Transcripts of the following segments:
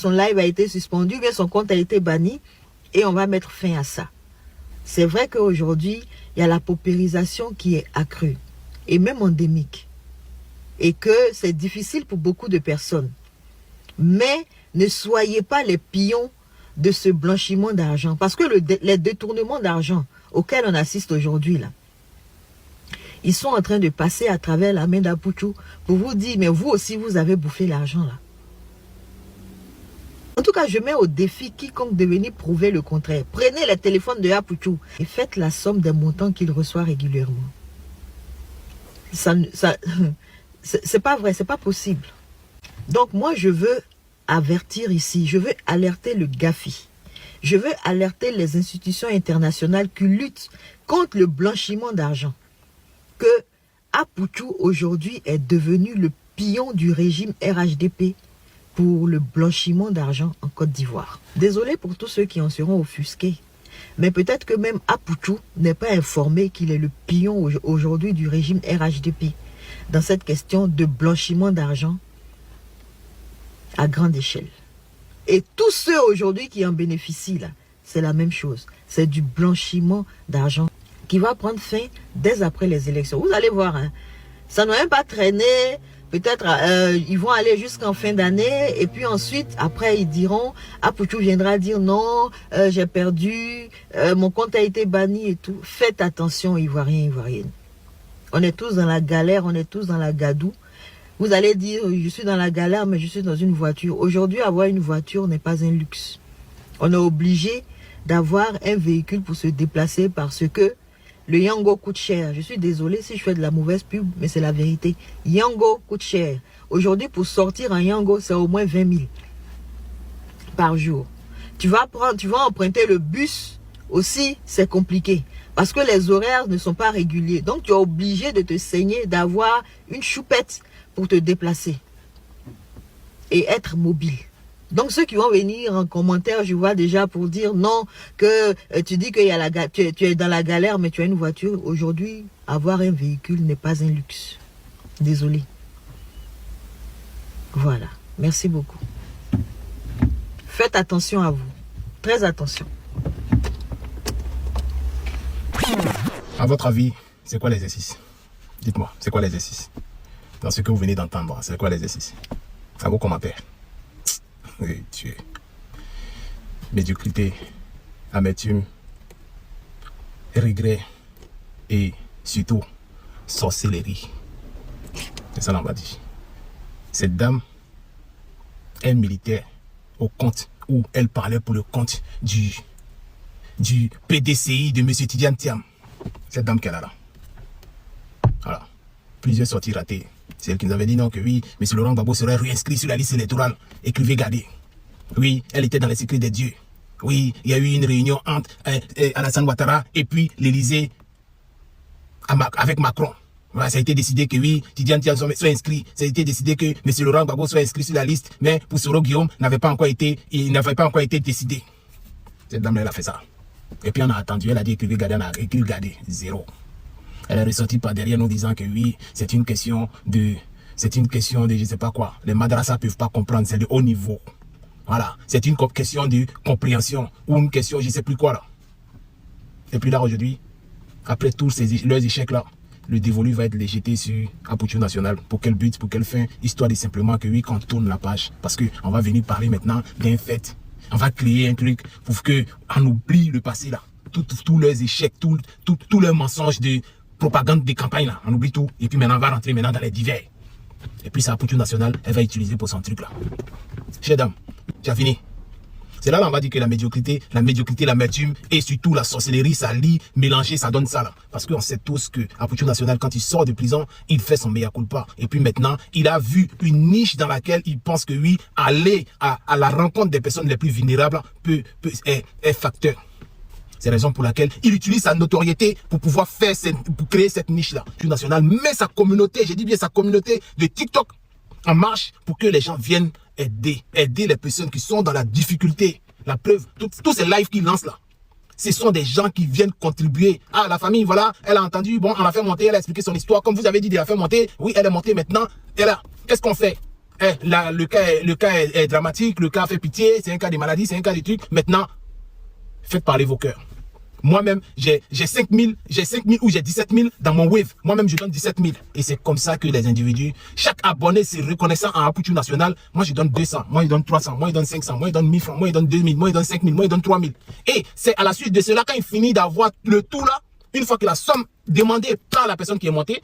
son live a été suspendu, mais son compte a été banni et on va mettre fin à ça. C'est vrai qu'aujourd'hui, il y a la paupérisation qui est accrue et même endémique. Et que c'est difficile pour beaucoup de personnes. Mais ne soyez pas les pions de ce blanchiment d'argent. Parce que les détournements d'argent auxquels on assiste aujourd'hui, là, ils sont en train de passer à travers la main d'Apouchou pour vous dire, mais vous aussi, vous avez bouffé l'argent là. En tout cas, je mets au défi quiconque de venir prouver le contraire. Prenez les téléphones de Apouchou et faites la somme des montants qu'il reçoit régulièrement. C'est pas vrai, c'est pas possible. Donc moi, je veux avertir ici, je veux alerter le GAFI. Je veux alerter les institutions internationales qui luttent contre le blanchiment d'argent. Que Apouchou aujourd'hui est devenu le pion du régime RHDP pour le blanchiment d'argent en Côte d'Ivoire. Désolé pour tous ceux qui en seront offusqués. Mais peut-être que même Apouchou n'est pas informé qu'il est le pion aujourd'hui du régime RHDP dans cette question de blanchiment d'argent à grande échelle. Et tous ceux aujourd'hui qui en bénéficient, là, c'est la même chose. C'est du blanchiment d'argent qui va prendre fin dès après les élections. Vous allez voir, hein, ça ne va même pas traîner. Peut-être ils vont aller jusqu'en fin d'année et puis ensuite, après, ils diront, Apouchou viendra dire non, j'ai perdu, mon compte a été banni et tout. Faites attention, Ivoiriens, Ivoiriennes. On est tous dans la galère, on est tous dans la gadoue. Vous allez dire, je suis dans la galère, mais je suis dans une voiture. Aujourd'hui, avoir une voiture n'est pas un luxe. On est obligé d'avoir un véhicule pour se déplacer parce que le Yango coûte cher. Je suis désolé si je fais de la mauvaise pub, mais c'est la vérité. Yango coûte cher. Aujourd'hui, pour sortir en Yango, c'est au moins 20 000 par jour. Tu vas emprunter le bus aussi, c'est compliqué. Parce que les horaires ne sont pas réguliers. Donc, tu es obligé de te saigner, d'avoir une choupette pour te déplacer et être mobile. Donc, ceux qui vont venir en commentaire, je vois déjà pour dire non, que tu dis que tu es dans la galère, mais tu as une voiture. Aujourd'hui, avoir un véhicule n'est pas un luxe. Désolé. Voilà. Merci beaucoup. Faites attention à vous. Très attention. À votre avis, c'est quoi l'exercice? Dites-moi, c'est quoi l'exercice? Dans ce que vous venez d'entendre, c'est quoi l'exercice? À vos commentaires. Oui, Dieu. Médiocrité, amertume, regret et surtout sorcellerie. C'est ça l'on va dire. Cette dame est militaire au compte où elle parlait pour le compte du PDCI de M. Tidiane Thiam. Cette dame qu'elle a là. Voilà. Plusieurs sorties ratées. C'est elle qui nous avait dit non, que oui, M. Laurent Gbagbo serait réinscrit sur la liste électorale. Écrivez, gardez. Oui, elle était dans les secrets des dieux. Oui, il y a eu une réunion entre Alassane Ouattara et puis l'Élysée avec Macron. Voilà, ça a été décidé que oui, Tidiane Thiam soit inscrit. Ça a été décidé que M. Laurent Gbagbo soit inscrit sur la liste, mais pour Soro Guillaume, il n'avait pas encore été décidé. Cette dame-là, elle a fait ça. Et puis on a attendu, elle a dit écrivez, gardez, on a écrit gardez, zéro. Elle est ressortie par derrière nous disant que oui, c'est une question de je sais pas quoi. Les madrasas peuvent pas comprendre, c'est de haut niveau. Voilà, c'est une question de compréhension ou une question je sais plus quoi là. Et puis là aujourd'hui, après tous leurs échecs là, le dévolu va être jeté sur Apouchou National. Pour quel but, pour quelle fin? Histoire de simplement que oui, qu'on tourne la page. Parce qu'on va venir parler maintenant d'un fait. On va créer un truc pour qu'on oublie le passé là. Tous leurs échecs, tous leurs mensonges de propagande des campagnes là. On oublie tout. Et puis maintenant, on va rentrer maintenant dans les divers. Et puis, c'est Apouchou National, elle va utiliser pour son truc là. Chère dame, tu as fini. C'est là on va dire que la médiocrité, l'amertume et surtout la sorcellerie, ça lie, mélanger, ça donne ça là. Parce qu'on sait tous que Apouchou National, quand il sort de prison, il fait son mea culpa. Et puis maintenant, il a vu une niche dans laquelle il pense que oui, aller à la rencontre des personnes les plus vulnérables est facteur. C'est la raison pour laquelle il utilise sa notoriété pour pouvoir pour créer cette niche-là. Apouchou National met sa communauté, j'ai dit bien sa communauté de TikTok en marche pour que les gens viennent aider les personnes qui sont dans la difficulté. La preuve, tous ces lives qu'il lance là, ce sont des gens qui viennent contribuer. Ah, la famille, voilà, elle a entendu, bon, on l'a fait monter, elle a expliqué son histoire. Comme vous avez dit de la faire monter, oui, elle est montée maintenant. Et là, qu'est-ce qu'on fait? le cas est dramatique, le cas fait pitié, c'est un cas de maladie, c'est un cas de truc. Maintenant, faites parler vos cœurs. Moi-même, j'ai 5 000 ou j'ai 17 000 dans mon Wave. Moi-même, je donne 17 000. Et c'est comme ça que les individus, chaque abonné c'est reconnaissant en Aputu national. Moi, je donne 200, moi, je donne 300, moi, je donne 500, moi, je donne 1000 francs, moi, je donne 2000, moi, je donne 5000, moi, je donne 3000. Et c'est à la suite de cela, quand il finit d'avoir le tout là, une fois que la somme demandée par la personne qui est montée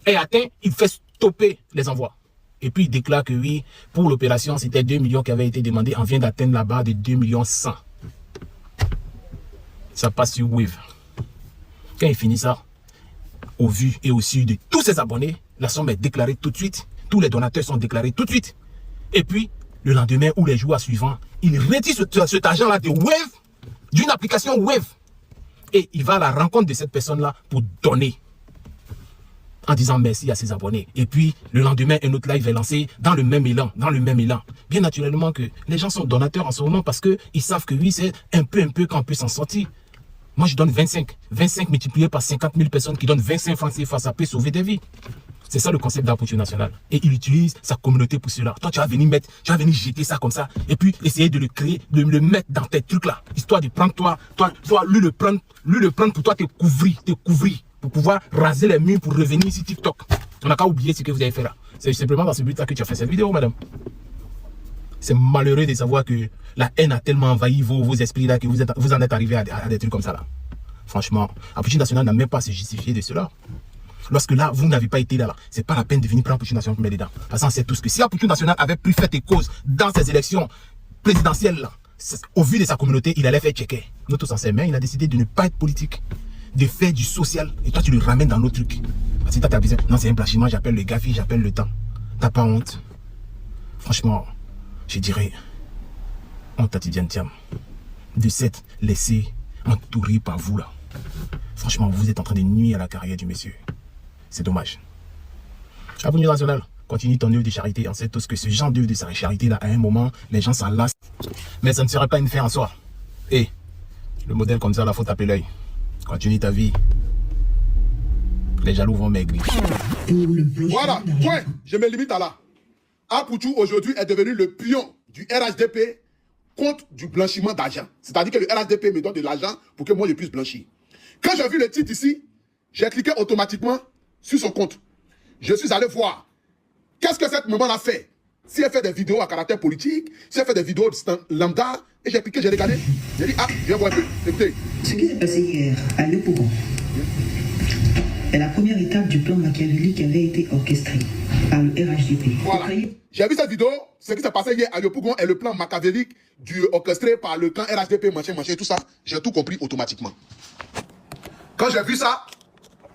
est atteinte, il fait stopper les envois. Et puis, il déclare que oui, pour l'opération, c'était 2 millions qui avaient été demandés. On vient d'atteindre la barre de 2 millions 100. Ça passe sur Wave. Quand il finit ça, au vu et au su de tous ses abonnés, la somme est déclarée tout de suite. Tous les donateurs sont déclarés tout de suite. Et puis, le lendemain ou les jours suivants, il retire cet argent-là de Wave, d'une application Wave. Et il va à la rencontre de cette personne-là pour donner. En disant merci à ses abonnés. Et puis, le lendemain, un autre live est lancé dans le même élan, Bien naturellement que les gens sont donateurs en ce moment parce qu'ils savent que oui, c'est un peu qu'on peut s'en sortir. Moi, je donne 25. 25 multiplié par 50 000 personnes qui donnent 25 francs CFA, ça peut sauver des vies. C'est ça le concept d'Aputu national. Et il utilise sa communauté pour cela. Toi, tu vas venir jeter ça comme ça. Et puis, essayer de le créer, de le mettre dans tes trucs là. Histoire de prendre toi, lui le prendre pour toi te couvrir. Pour pouvoir raser les murs pour revenir sur TikTok. On n'a qu'à oublier ce que vous avez fait là. C'est simplement dans ce but là que tu as fait cette vidéo, madame. C'est malheureux de savoir que la haine a tellement envahi vos esprits là que vous en êtes arrivé à des trucs comme ça là. Franchement, Aputu national n'a même pas à se justifier de cela. Lorsque là, vous n'avez pas été là, c'est pas la peine de venir prendre Aputu national pour mettre dedans. Parce qu'on sait tous que si Aputu national avait pu faire des causes dans ces élections présidentielles là, au vu de sa communauté, il allait faire checker. Nous tous en sait, mais il a décidé de ne pas être politique, de faire du social. Et toi, tu le ramènes dans nos trucs. Parce que toi, tu as besoin. Non, c'est un blanchiment, j'appelle le gafi, j'appelle le temps. T'as pas honte. Franchement, je dirais, honte à Tidiane Thiam de s'être laissé entourer par vous là. Franchement, vous êtes en train de nuire à la carrière du monsieur. C'est dommage. Avenue nationale, continue ton œuvre de charité. On sait tous que ce genre d'œuvre de charité là, à un moment, les gens s'en lassent. Mais ça ne serait pas une fin en soi. Et le modèle comme ça, la faut taper l'œil. Continue ta vie. Les jaloux vont maigrir. Voilà, point. Je me limite à là. Aputu aujourd'hui est devenu le pion du RHDP contre du blanchiment d'argent. C'est-à-dire que le RHDP me donne de l'argent pour que moi je puisse blanchir. Quand j'ai vu le titre ici, j'ai cliqué automatiquement sur son compte. Je suis allé voir qu'est-ce que cette maman a fait. Si elle fait des vidéos à caractère politique, si elle fait des vidéos lambda, et j'ai cliqué, j'ai regardé. J'ai dit, ah, viens voir un peu. Écoutez. Ce qui s'est passé hier à Yopougon est la première étape du plan machiavélique qui avait été orchestré par le RHDP. Voilà. J'ai vu cette vidéo, ce qui s'est passé hier à Yopougon est le plan machiavélique orchestré par le camp RHDP, machin, tout ça. J'ai tout compris automatiquement. Quand j'ai vu ça,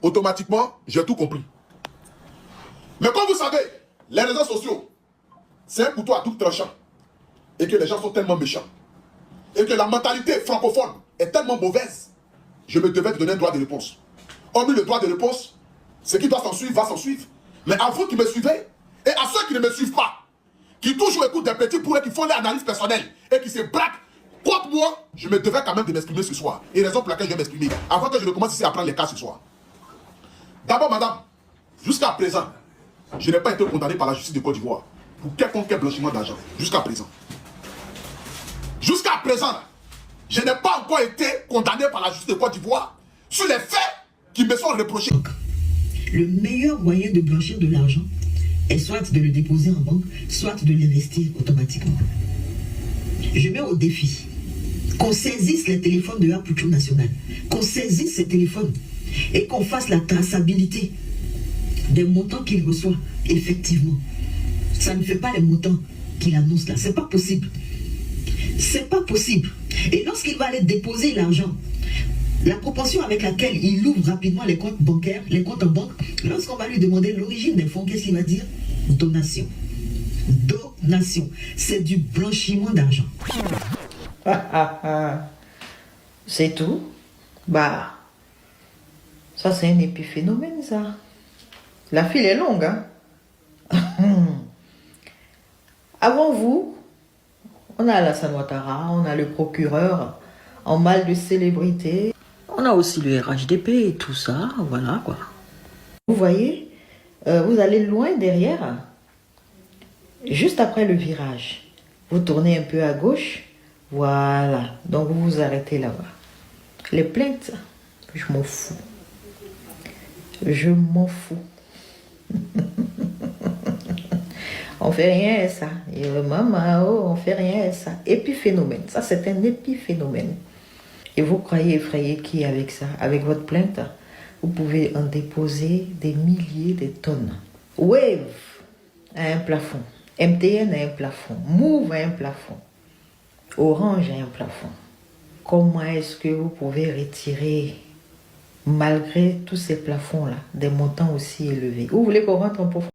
automatiquement, j'ai tout compris. Mais comme vous savez, les réseaux sociaux, c'est un couteau à double tranchant. Et que les gens sont tellement méchants. Et que la mentalité francophone est tellement mauvaise. Je me devais de donner un droit de réponse. Hormis le droit de réponse, ce qui doit s'en suivre va s'en suivre. Mais à vous qui me suivez, et à ceux qui ne me suivent pas, qui toujours écoutent des petits pourris qui font les analyses personnelles et qui se braquent contre moi, je me devais quand même de m'exprimer ce soir. Et raison pour laquelle je vais m'exprimer, avant que je ne commence ici à prendre les cas ce soir. D'abord, madame, jusqu'à présent, je n'ai pas été condamné par la justice de Côte d'Ivoire pour quelconque blanchiment d'argent. Jusqu'à présent. Jusqu'à présent, je n'ai pas encore été condamné par la justice de Côte d'Ivoire sur les faits qui me sont reprochés. Le meilleur moyen de blanchir de l'argent est soit de le déposer en banque, soit de l'investir automatiquement. Je mets au défi qu'on saisisse les téléphones de Aputu national, qu'on saisisse ces téléphones et qu'on fasse la traçabilité des montants qu'il reçoit, effectivement. Ça ne fait pas les montants qu'il annonce là. C'est pas possible. C'est pas possible. Et lorsqu'il va aller déposer l'argent, la proportion avec laquelle il ouvre rapidement les comptes bancaires, les comptes en banque, lorsqu'on va lui demander l'origine des fonds, qu'est-ce qu'il va dire? Donation. Donation. C'est du blanchiment d'argent. C'est tout. Bah, ça c'est un épiphénomène, ça. La file est longue, hein. Avant vous, on a Alassane Ouattara, on a le procureur en mal de célébrité. On a aussi le RHDP et tout ça, voilà quoi. Vous voyez, vous allez loin derrière. Juste après le virage, vous tournez un peu à gauche. Voilà. Donc, vous vous arrêtez là-bas. Les plaintes, je m'en fous. Je m'en fous. On fait rien à ça. Et maman, oh, on fait rien à ça. Épiphénomène. Ça, c'est un épiphénomène. Et vous croyez effrayer qui avec ça? Avec votre plainte, vous pouvez en déposer des milliers de tonnes. Wave a un plafond. MTN a un plafond. Move a un plafond. Orange a un plafond. Comment est-ce que vous pouvez retirer, malgré tous ces plafonds-là, des montants aussi élevés? Vous voulez qu'on rentre en profondeur?